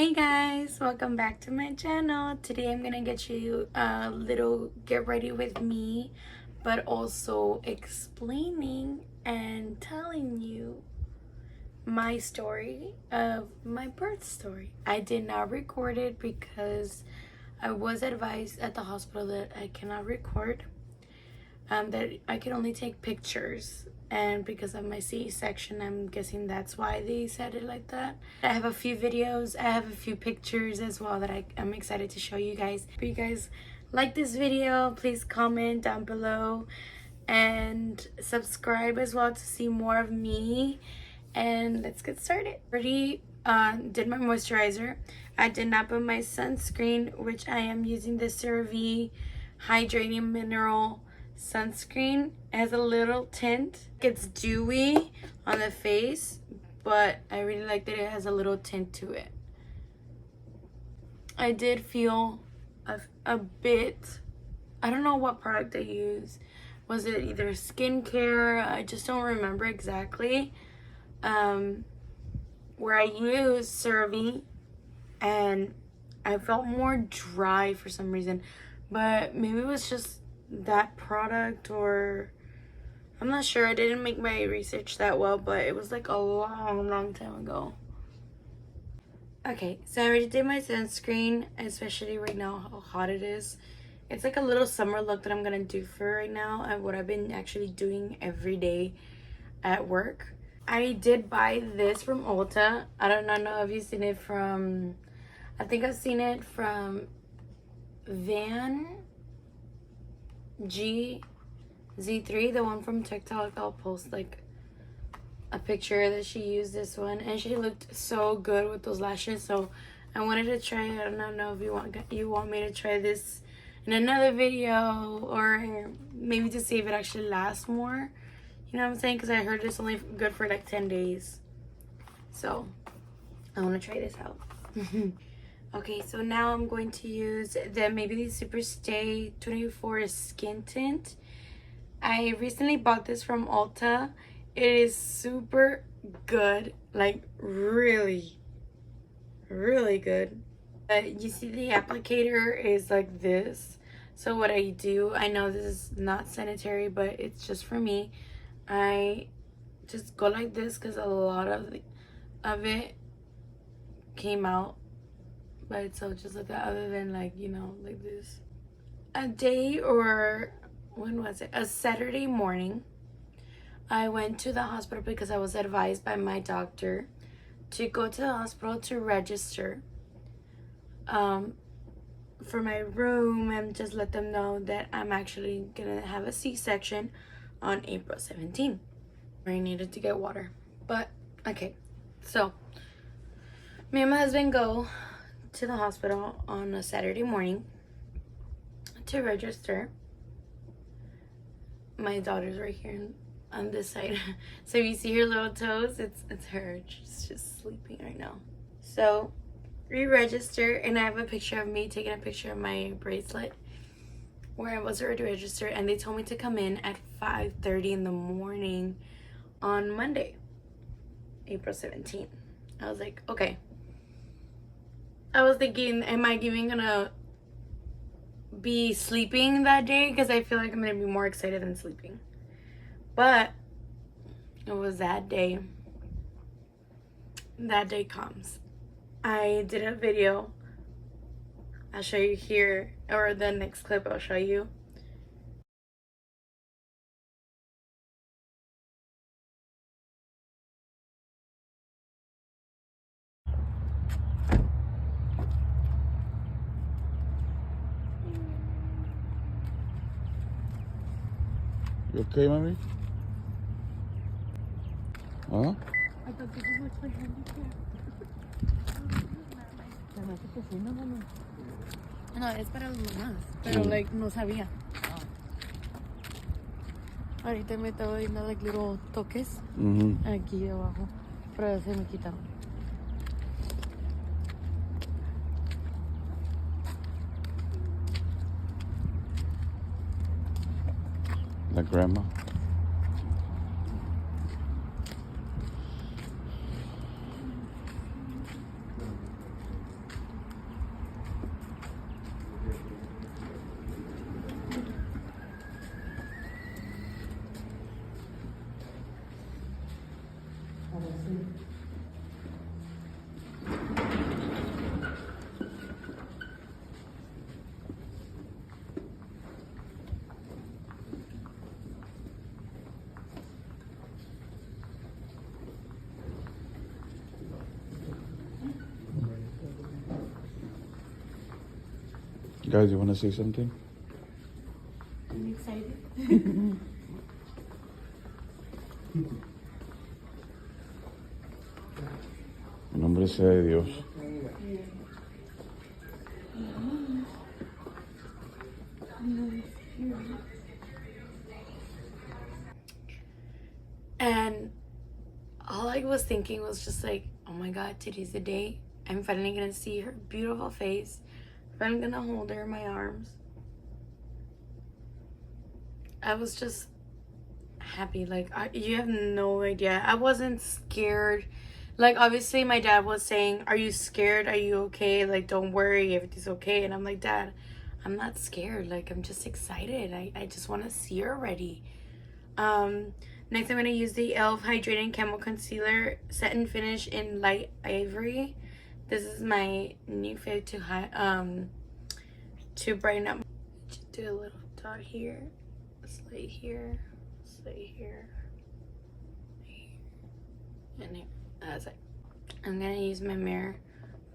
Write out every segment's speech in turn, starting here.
Hey guys, welcome back to my channel. Today I'm gonna get you a little get ready with me, but also explaining and telling you my story of my birth story. I did not record it because I was advised at the hospital that I cannot record, that I can only take pictures, and because of my C-section, I'm guessing that's why they said it like that. I have a few videos, I have a few pictures as well that I'm excited to show you guys. If you guys like this video, please comment down below and subscribe as well to see more of me, and let's get started. Already did my moisturizer. I did not put my sunscreen, which I am using the CeraVe Hydrating Mineral sunscreen. It has a little tint. It's dewy on the face, but I really like that it has a little tint to it. I did feel a bit, I don't know what product I used. Was it either skincare? I just don't remember exactly. Where I used CeraVe, and I felt more dry for some reason, but maybe it was just that product, or I'm not sure. I didn't make my research that well, but it was like a long time ago. Okay, so I already did my sunscreen, especially right now how hot it is. It's like a little summer look that I'm gonna do for right now, and what I've been actually doing every day at work. I did buy this from Ulta. I don't know if you've seen it from, I think I've seen it from Z3, the one from TikTok. I'll post like a picture that she used this one, and she looked so good with those lashes, so I wanted to try it. I don't know if you want me to try this in another video, or maybe to see if it actually lasts more, you know what I'm saying, because I heard it's only good for like 10 days, so I want to try this out. Okay, so now I'm going to use the Maybe Super Stay 24 Skin Tint. I recently bought this from Ulta. It is super good, like really good. You see the applicator is like this. So what I do, I know this is not sanitary, but it's just for me. I just go like this because a lot of it came out. But so just like that, other than like, you know, like this. A day, or when was it? A Saturday morning, I went to the hospital because I was advised by my doctor to go to the hospital to register for my room, and just let them know that I'm actually gonna have a C-section on April 17th. I needed to get water. But okay, so me and my husband go to the hospital on a Saturday morning to register. My daughter's right here on this side. So you see her little toes, it's her. She's just sleeping right now. So we register, and I have a picture of me taking a picture of my bracelet where I was already registered, and they told me to come in at 5:30 in the morning on Monday, April 17th. I was like, okay. I was thinking, am I even gonna be sleeping that day? Because I feel like I'm gonna be more excited than sleeping. But it was that day. That day comes. I did a video. I'll show you here, or the next clip I'll show you. You okay, mommy? Huh? I thought this was like handicap. No, es para las mamás, pero like no sabía. Ahorita me estaba dando like little toques aquí abajo, pero se me quitaron. Like grandma? Guys, you want to say something? I'm excited. En nombre sea de Dios. And all I was thinking was just like, oh my God, today's the day. I'm finally gonna see her beautiful face. I'm gonna hold her in my arms. I was just happy. Like, you have no idea. I wasn't scared. Like, obviously, my dad was saying, are you scared? Are you okay? Like, don't worry, everything's okay. And I'm like, Dad, I'm not scared. Like, I'm just excited. I just want to see her already. Next, I'm going to use the e.l.f. Hydrating Camo Concealer Set and Finish in Light Ivory. This is my new fave to brighten up. Just do a little dot here, slight here, slight here, and here. That's it. I'm gonna use my mirror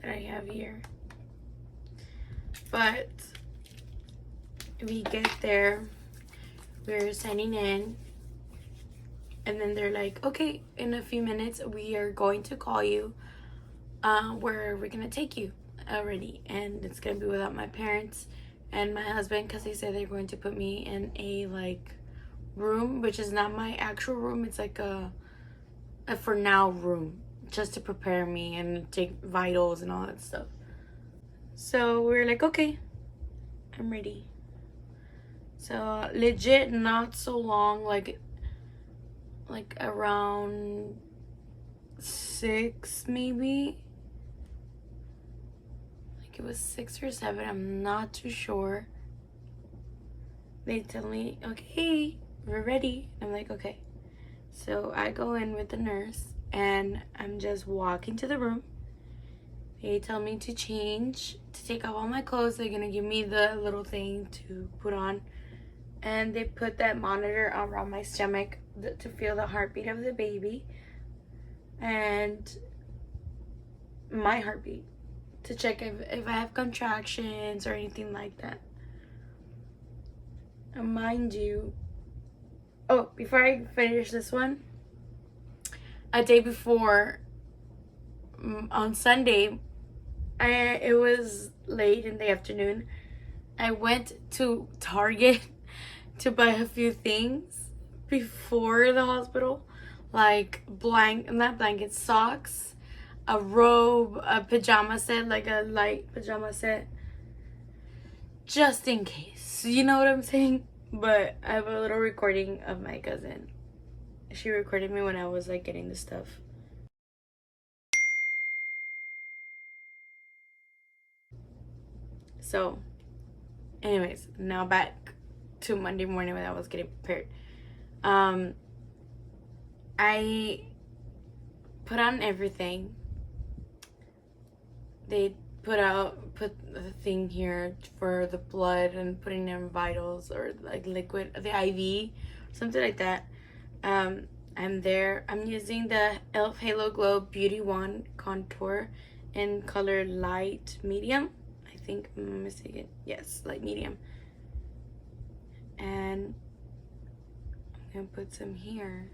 that I have here. But we get there, we're signing in, and then they're like, okay, in a few minutes we are going to call you where we're gonna take you already, and it's gonna be without my parents and my husband, because they said they're going to put me in a like room, which is not my actual room. It's like a for now room, just to prepare me and take vitals and all that stuff. So we're like, okay, I'm ready. So legit not so long, like around 6 maybe. Like it was 6 or 7, I'm not too sure. They tell me, okay, we're ready. I'm like, okay. So I go in with the nurse and I'm just walking to the room. They tell me to change, to take off all my clothes. They're gonna give me the little thing to put on. And they put that monitor around my stomach to feel the heartbeat of the baby. And my heartbeat, to check if I have contractions or anything like that. And mind you, oh, before I finish this one, a day before, on Sunday, it was late in the afternoon, I went to Target to buy a few things before the hospital, like not blankets, socks, a robe, a pajama set, like a light pajama set, just in case, you know what I'm saying? But I have a little recording of my cousin. She recorded me when I was like getting the stuff. So anyways, now back to Monday morning when I was getting prepared. I put on everything. They put the thing here for the blood and putting in vitals or like liquid, the IV, something like that. I'm there. I'm using the e.l.f. Halo Glow Beauty Wand Contour in color light medium. I think I'm mistaken. Yes, light medium. And I'm gonna put some here,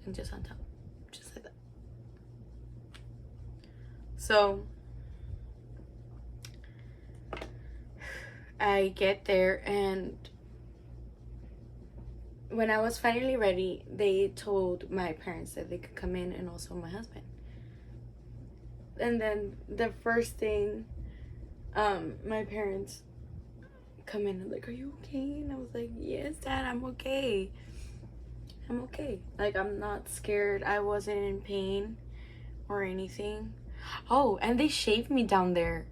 and just on top, just like that. So I get there, and when I was finally ready, they told my parents that they could come in, and also my husband. And then the first thing, my parents come in and like, are you okay? And I was like, yes, Dad, I'm okay. I'm okay. Like, I'm not scared. I wasn't in pain or anything. Oh, and they shaved me down there.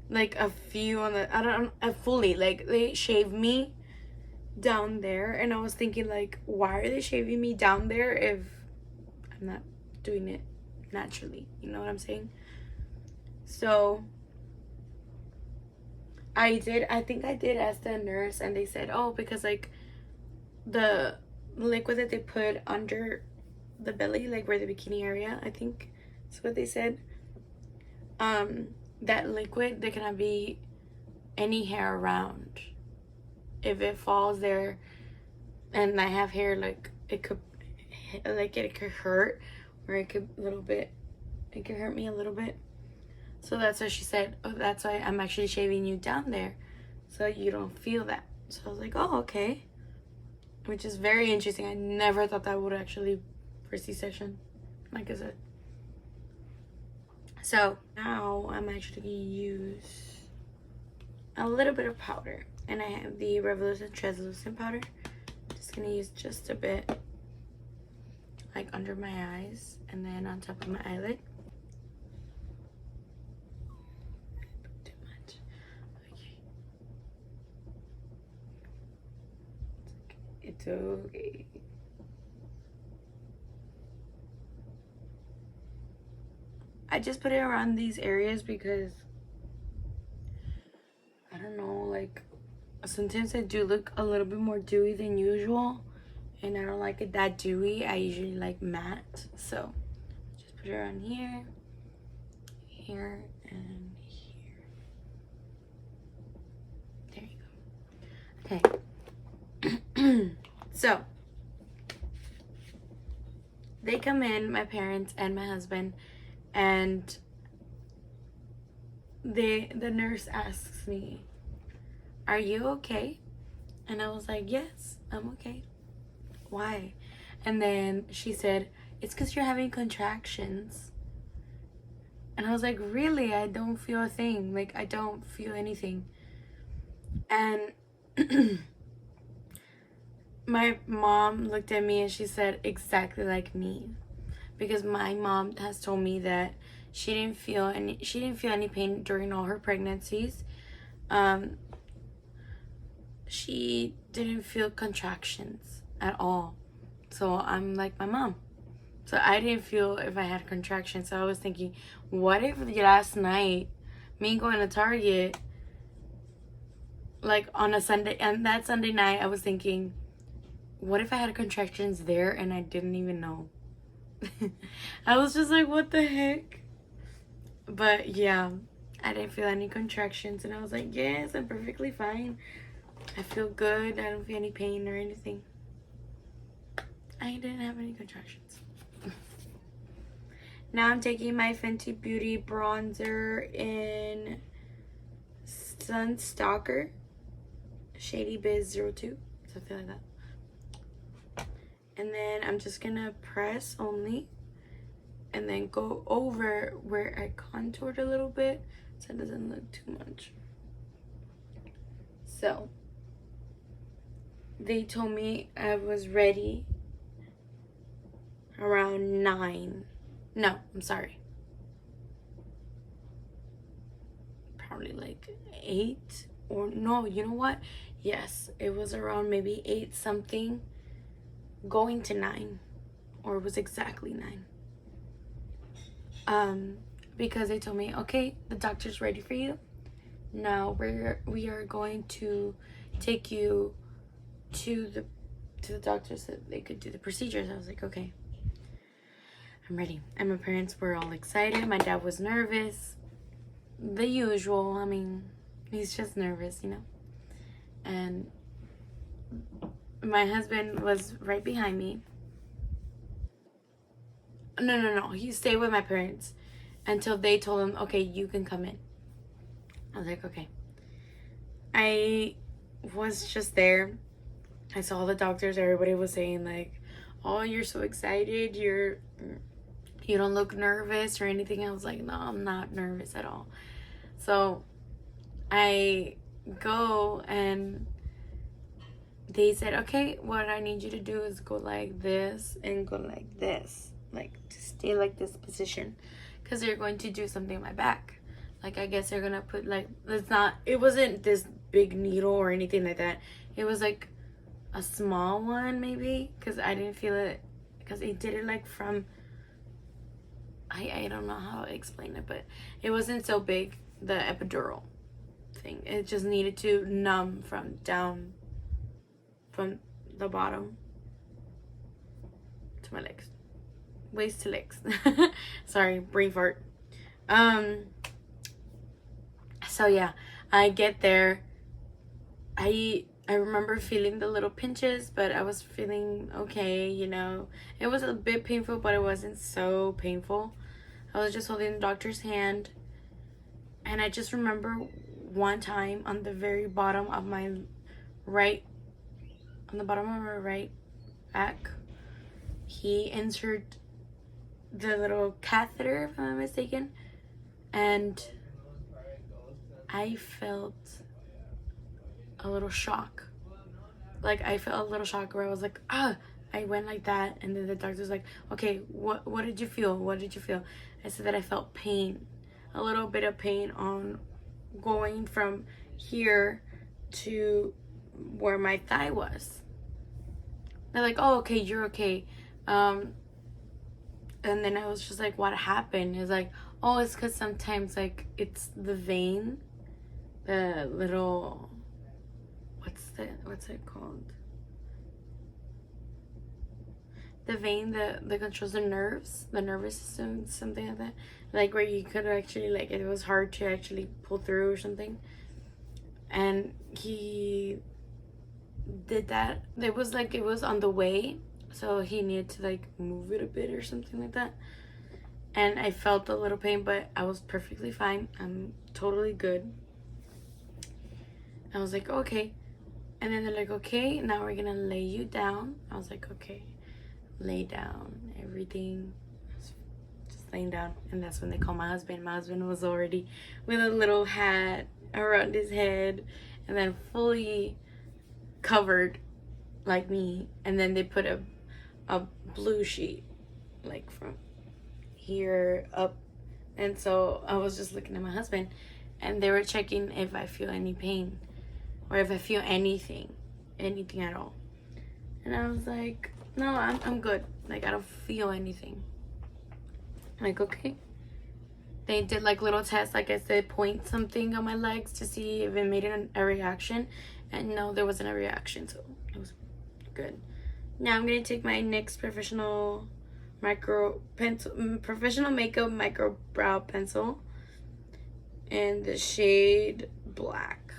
Like a few on the, I don't fully, like they shaved me down there, and I was thinking like, why are they shaving me down there if I'm not doing it naturally? You know what I'm saying? So I think I did ask the nurse, and they said, oh, because like the liquid that they put under the belly, like where the bikini area, I think that's what they said. That liquid, there cannot be any hair around. If it falls there and I have hair, like it could hurt, or it could hurt me a little bit. So that's why she said, oh, that's why I'm actually shaving you down there, so you don't feel that. So I was like, oh, okay. Which is very interesting. I never thought that would actually for C-section, like I said. So now I'm actually gonna use a little bit of powder, and I have the Revolution translucent powder. Just gonna use just a bit, like under my eyes and then on top of my eyelid. Too much. Okay. It's okay. I just put it around these areas because I don't know, like sometimes I do look a little bit more dewy than usual, and I don't like it that dewy. I usually like matte, so just put it around here, here, and here. There you go. Okay. So they come in, my parents and my husband, and the nurse asks me, "Are you okay?" And I was like, "Yes, I'm okay." "Why?" And then she said, "It's because you're having contractions." And I was like, "Really? I don't feel a thing. Like, I don't feel anything." And my mom looked at me and she said, "Exactly like me." Because my mom has told me that she didn't feel any pain during all her pregnancies. She didn't feel contractions at all. So I'm like my mom. So I didn't feel if I had contractions. So I was thinking, what if last night, me going to Target, like on a Sunday, and that Sunday night I was thinking, what if I had contractions there and I didn't even know? I was just like, what the heck? But yeah, I didn't feel any contractions, and I was like, yes, I'm perfectly fine. I feel good. I don't feel any pain or anything. I didn't have any contractions. Now I'm taking my Fenty Beauty bronzer in Sun Stalker, Shady Biz 02, something like that. And then I'm just gonna press only, and then go over where I contoured a little bit so it doesn't look too much. So they told me I was ready around 9. No, I'm sorry. Probably like 8, or no, you know what? Yes, it was around maybe 8 something going to 9, or it was exactly 9. Because they told me, okay, the doctor's ready for you. Now we are going to take you to the doctor so they could do the procedures. I was like, okay, I'm ready. And my parents were all excited. My dad was nervous. The usual. I mean, he's just nervous, you know. And my husband was right behind me. No. He stayed with my parents until they told him, okay, you can come in. I was like, okay. I was just there. I saw the doctors. Everybody was saying like, oh, you're so excited. You don't look nervous or anything. I was like, no, I'm not nervous at all. So I go, and they said, okay, what I need you to do is go like this and go like this, like to stay like this position, because they're going to do something on my back. Like, I guess they're gonna put like, it wasn't this big needle or anything like that. It was like a small one maybe, because I didn't feel it, because it did it like from, I don't know how to explain it, but it wasn't so big, the epidural thing. It just needed to numb from down from the bottom to my legs. waist to legs. Sorry, brain fart. So yeah, I get there. I remember feeling the little pinches, but I was feeling okay, you know. It was a bit painful, but it wasn't so painful. I was just holding the doctor's hand, and I just remember one time on the very bottom of my right, on the bottom of my right back, he inserted the little catheter, if I'm not mistaken, and I felt a little shock. Like, I felt a little shock where I was like, ah. I went like that, and then the doctor's like, okay, what did you feel? What did you feel? I said that I felt pain, a little bit of pain on going from here to where my thigh was. They're like, oh, okay, you're okay. And then I was just like, what happened? It's like, oh, it's because sometimes, like, it's the vein, the little, what's it called? The vein that controls the nerves, the nervous system, something like that. Like, where you could actually, like, it was hard to actually pull through or something. And he did that. It was like, it was on the way, so he needed to, like, move it a bit or something like that. And I felt a little pain, but I was perfectly fine. I'm totally good. I was like, okay. And then they're like, okay, now we're gonna lay you down. I was like, okay. Lay down, everything, just laying down. And that's when they called my husband. My husband was already with a little hat around his head and then fully covered like me. And then they put a blue sheet, like, from here up. And so I was just looking at my husband, and they were checking if I feel any pain or if I feel anything at all. And I was like, no, I'm good. Like, I don't feel anything. Like, okay. They did, like, little tests. Like I said, point something on my legs to see if it made a reaction. And no, there wasn't a reaction. So it was good. Now I'm going to take my NYX professional makeup micro brow pencil in the shade black.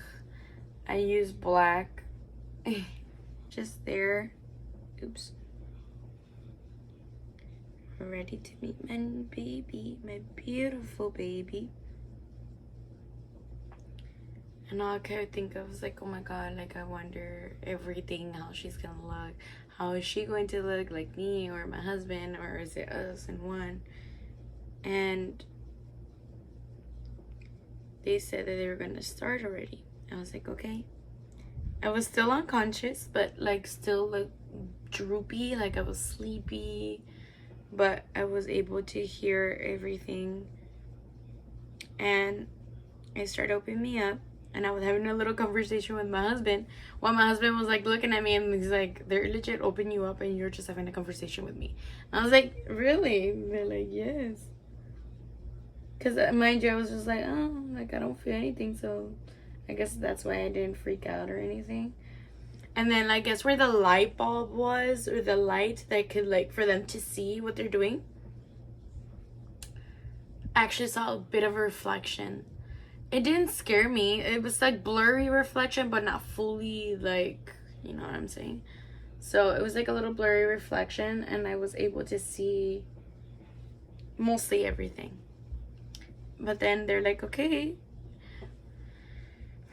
I use black just there. Oops. Ready to meet my baby, my beautiful baby. And all I could think of was like, oh my god, like, I wonder everything, how she's gonna look. How is she going to look, like me or my husband, or is it us in one? And they said that they were gonna start already. I was like, okay. I was still unconscious, but, like, still, like, droopy, like I was sleepy, but I was able to hear everything. And it started opening me up, and I was having a little conversation with my husband while my husband was, like, looking at me, and he's like, they're legit opening you up and you're just having a conversation with me. And I was like, really? And they're like, yes. Because, mind you, I was just like, oh, like, I don't feel anything, so I guess that's why I didn't freak out or anything. And then, I guess where the light bulb was, or the light that could, like, for them to see what they're doing, I actually saw a bit of a reflection. It didn't scare me. It was, like, blurry reflection, but not fully, like, you know what I'm saying? So it was, like, a little blurry reflection, and I was able to see mostly everything. But then they're like, okay.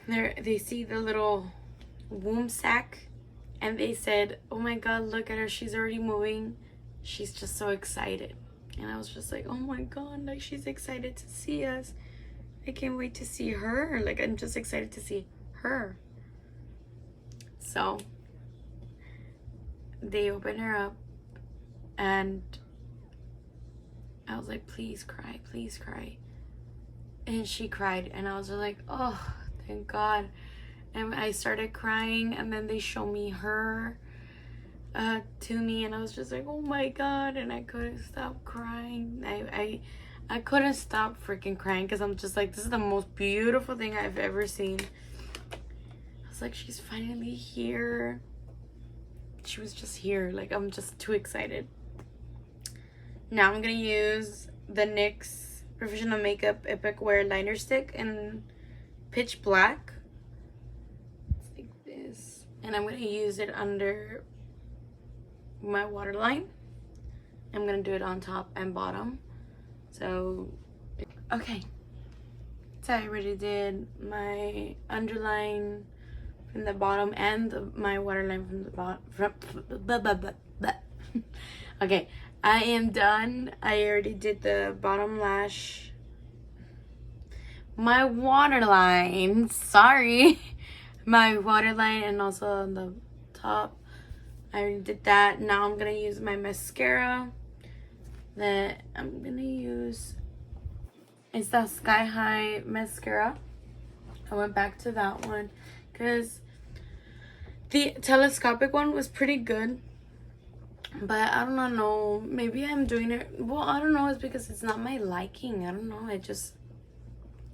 They see the little womb sac, and they said, oh my god, look at her, she's already moving, she's just so excited. And I was just like, oh my god, like, she's excited to see us. I can't wait to see her. Like, I'm just excited to see her. So they opened her up, and I was like, please cry, please cry. And she cried, and I was just like, oh, thank god. And I started crying, and then they showed me her to me, and I was just like, oh my god. And I couldn't stop crying. I couldn't stop freaking crying, because I'm just like, this is the most beautiful thing I've ever seen. I was like, she's finally here. She was just here. Like, I'm just too excited. Now I'm gonna use the NYX Professional Makeup Epic Wear Liner Stick in Pitch Black. It's like this. And I'm gonna use it under my waterline. I'm gonna do it on top and bottom. So, okay. So I already did my underline from the bottom and my waterline from the bottom. Okay, I am done. I already did the bottom lash. My waterline, sorry. My waterline and also on the top. I already did that. Now I'm gonna use my mascara that I'm gonna use. It's the Sky High mascara. I went back to that one because the telescopic one was pretty good. But I don't know. Maybe I'm doing it. Well, I don't know. It's because it's not my liking. I don't know.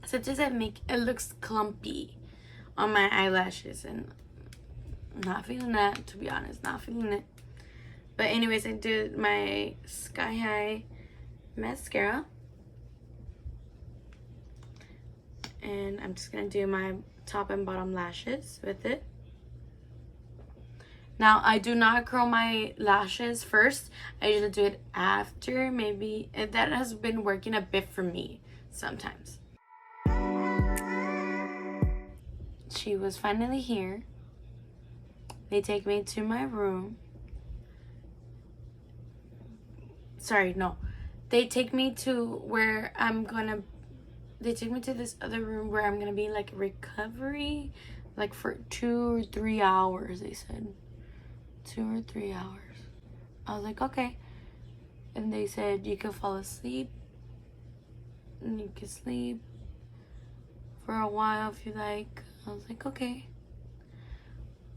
Sometimes it looks clumpy on my eyelashes, and I'm not feeling that, to be honest. Not feeling it. But anyways, I did my Sky High mascara. And I'm just going to do my top and bottom lashes with it. Now, I do not curl my lashes first. I usually do it after. Maybe that has been working a bit for me sometimes. She was finally here. They take me to my room. Sorry, no. They take me to where they take me to this other room where I'm gonna be like recovery, like for 2 or 3 hours, they said. 2 or 3 hours. I was like, okay. And they said you can fall asleep. And you can sleep for a while if you like. I was like, okay.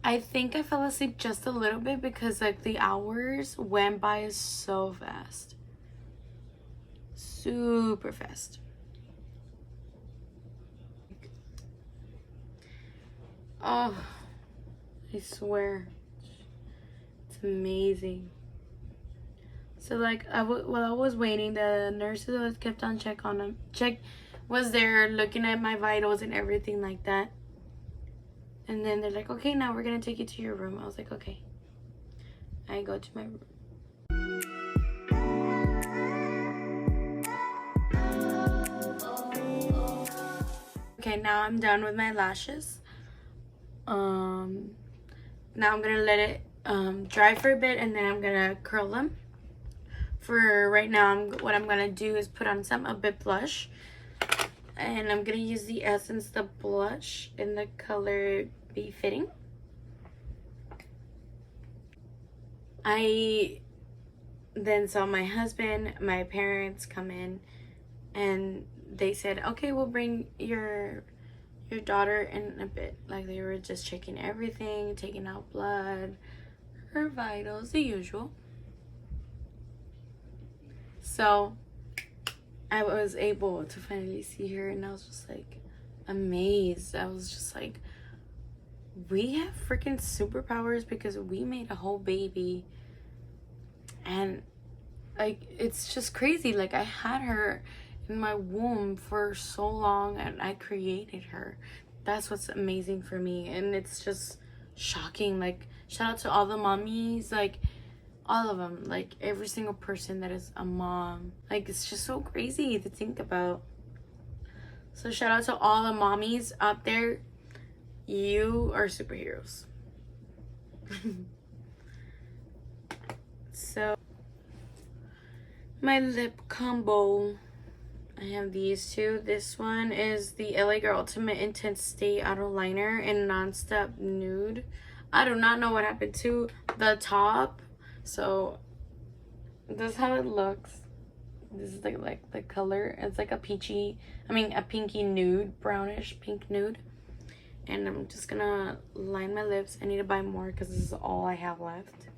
I think I fell asleep just a little bit because like the hours went by so fast. Super fast. Oh, I swear. It's amazing. So like while I was waiting, the nurses kept on was there looking at my vitals and everything like that. And then they're like, okay, now we're gonna take you to your room. I was like, okay. I go to my room. Okay, now I'm done with my lashes. Now I'm gonna let it dry for a bit, and then I'm gonna curl them. For right now, what I'm gonna do is put on a bit blush, and I'm gonna use the Essence the blush in the color Be Fitting. I then saw my husband, my parents come in, and they said, okay, we'll bring your daughter in a bit. Like they were just checking everything, taking out blood, her vitals, the usual. So I was able to finally see her, and I was just like amazed. I was just like, we have freaking superpowers because we made a whole baby. And like it's just crazy. Like I had her in my womb for so long, and I created her. That's what's amazing for me, and it's just shocking. Like shout out to all the mommies, like all of them, like every single person that is a mom. Like it's just so crazy to think about. So shout out to all the mommies out there. You are superheroes. So my lip combo, I have these two. This one is the LA Girl Ultimate Intense Stay Outer Liner in Nonstop Nude. I do not know what happened to the top. So this is how it looks. This is like the color. It's like a pinky nude, brownish pink nude. And I'm just gonna line my lips. I need to buy more because this is all I have left.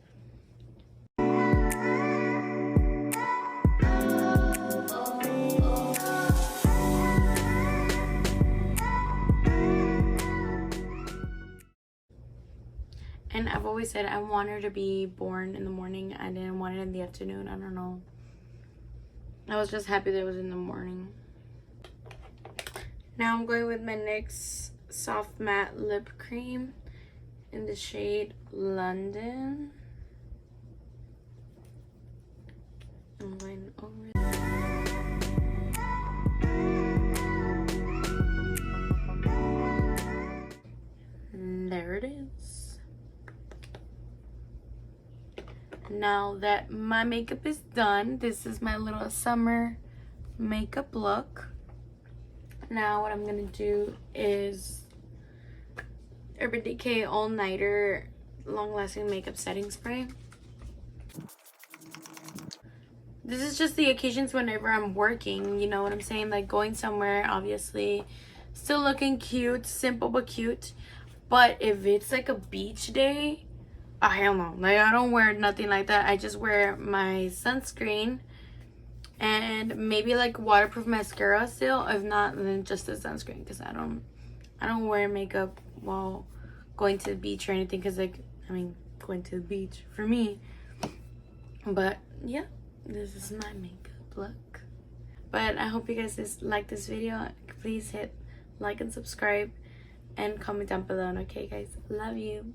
And I've always said I want her to be born in the morning. I didn't want it in the afternoon. I don't know. I was just happy that it was in the morning. Now I'm going with my NYX Soft Matte Lip Cream in the shade London. I'm going over there it is. Now that my makeup is done, this is my little summer makeup look. Now what I'm gonna do is Urban Decay All Nighter Long Lasting Makeup Setting Spray. This is just the occasions whenever I'm working, you know what I'm saying? Like going somewhere, obviously. Still looking cute, simple but cute. But if it's like a beach day, oh hell no. Like I don't wear nothing like that. I just wear my sunscreen and maybe like waterproof mascara still. If not, then just the sunscreen, because I don't wear makeup while going to the beach or anything, because like, I mean, going to the beach for me. But yeah, this is my makeup look. But I hope you guys just like this video. Please hit like and subscribe and comment down below. Okay guys, love you.